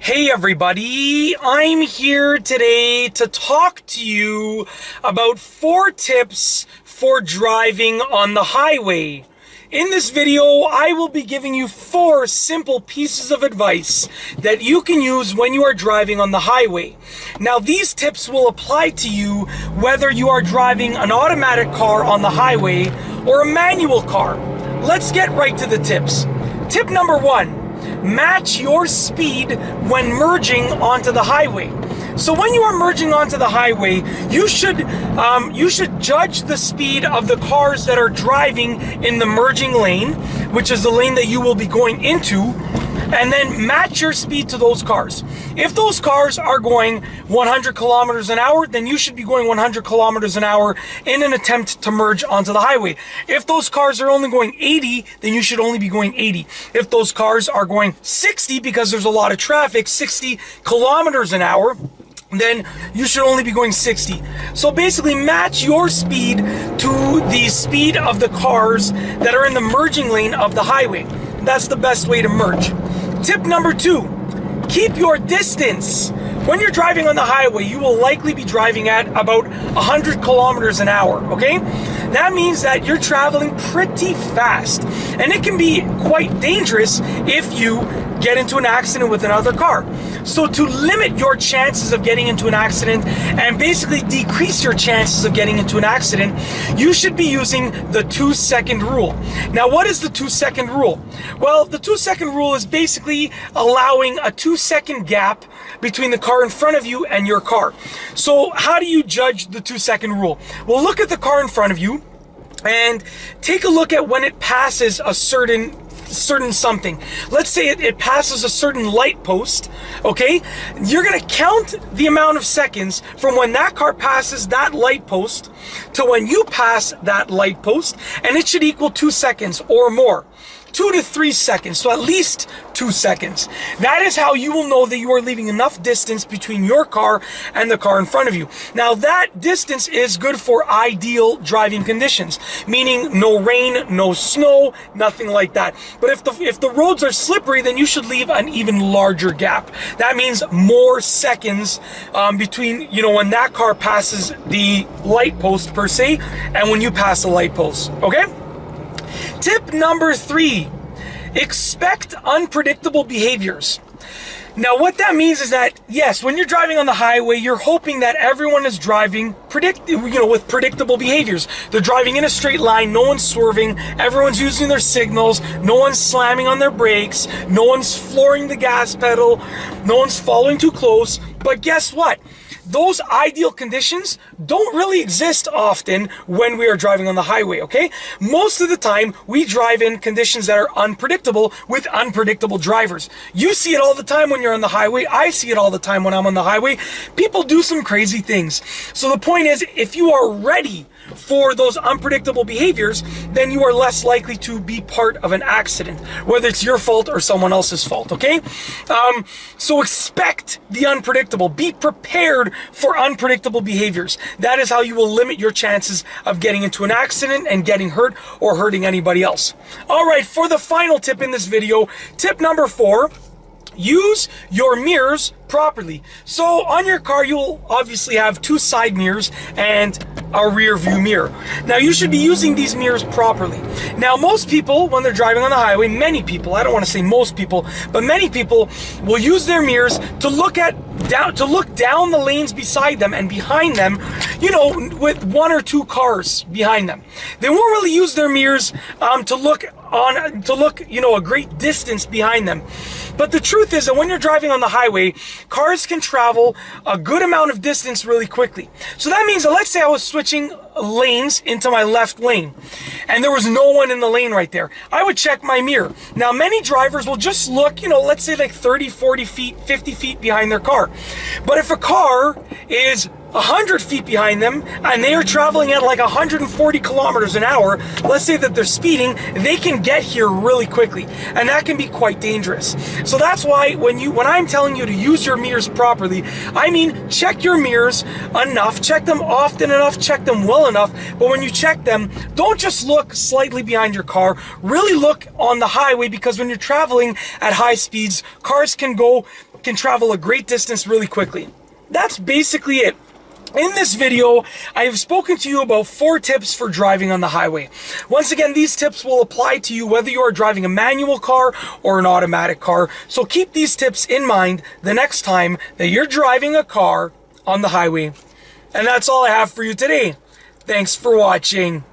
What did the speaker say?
Hey everybody, I'm here today to talk to you about 4 tips for driving on the highway. In this video, I will be giving you 4 simple pieces of advice that you can use when you are driving on the highway. Now, these tips will apply to you whether you are driving an automatic car on the highway or a manual car. Let's get right to the tips. Tip number 1. Match your speed when merging onto the highway. So when you are merging onto the highway, you should judge the speed of the cars that are driving in the merging lane, which is the lane that you will be going into, and then match your speed to those cars. If those cars are going 100 kilometers an hour, then you should be going 100 kilometers an hour in an attempt to merge onto the highway. If those cars are only going 80, then you should only be going 80. If those cars are going 60, because there's a lot of traffic, 60 kilometers an hour, then you should only be going 60. So basically match your speed to the speed of the cars that are in the merging lane of the highway. That's the best way to merge. Tip number 2, keep your distance. When you're driving on the highway, you will likely be driving at about 100 kilometers an hour, okay? That means that you're traveling pretty fast, and it can be quite dangerous if you get into an accident with another car. So to limit your chances of getting into an accident and basically decrease your chances of getting into an accident, you should be using the 2-second rule. Now, what is the 2-second rule? Well, the 2-second rule is basically allowing a 2-second gap between the car in front of you and your car. So how do you judge the 2-second rule? Well, look at the car in front of you and take a look at when it passes a certain something. Let's say it passes a certain light post, okay? You're gonna count the amount of seconds from when that car passes that light post to when you pass that light post, and it should equal 2 seconds or more. 2 to 3 seconds, so at least 2 seconds. That is how you will know that you are leaving enough distance between your car and the car in front of you. Now, that distance is good for ideal driving conditions, meaning no rain, no snow, nothing like that. But if the roads are slippery, then you should leave an even larger gap. That means more seconds between, when that car passes the light post per se, and when you pass the light post, okay? Tip number 3, expect unpredictable behaviors. Now, what that means is that, yes, when you're driving on the highway, you're hoping that everyone is driving with predictable behaviors. They're driving in a straight line, no one's swerving, everyone's using their signals, no one's slamming on their brakes, no one's flooring the gas pedal, no one's following too close. But guess what? Those ideal conditions don't really exist often when we are driving on the highway, okay? Most of the time, we drive in conditions that are unpredictable with unpredictable drivers. You see it all the time when you're on the highway. I see it all the time when I'm on the highway. People do some crazy things. So the point is, if you are ready for those unpredictable behaviors, then you are less likely to be part of an accident, whether it's your fault or someone else's fault, okay? So expect the unpredictable. Be prepared for unpredictable behaviors. That is how you will limit your chances of getting into an accident and getting hurt or hurting anybody else. All right, for the final tip in this video, tip number 4, use your mirrors properly. So on your car, you'll obviously have 2 side mirrors and a rear view mirror. Now, you should be using these mirrors properly. Now, most people, when they're driving on the highway, many people, I don't want to say most people, but many people will use their mirrors to look down the lanes beside them and behind them, with 1 or 2 cars behind them. They won't really use their mirrors to look a great distance behind them. But the truth is that when you're driving on the highway, cars can travel a good amount of distance really quickly. So that means that, let's say I was switching lanes into my left lane and there was no one in the lane right there. I would check my mirror. Now, many drivers will just look, let's say like 30, 40 feet, 50 feet behind their car. But if a car is 100 feet behind them and they are traveling at like 140 kilometers an hour, let's say that they're speeding, they can get here really quickly, and that can be quite dangerous. So that's why when I'm telling you to use your mirrors properly, I mean check your mirrors enough, check them often enough, check them well enough, but when you check them, don't just look slightly behind your car, really look on the highway, because when you're traveling at high speeds, cars can travel a great distance really quickly. That's basically it. In this video, I have spoken to you about 4 tips for driving on the highway. Once again, these tips will apply to you whether you are driving a manual car or an automatic car. So keep these tips in mind the next time that you're driving a car on the highway. And that's all I have for you today. Thanks for watching.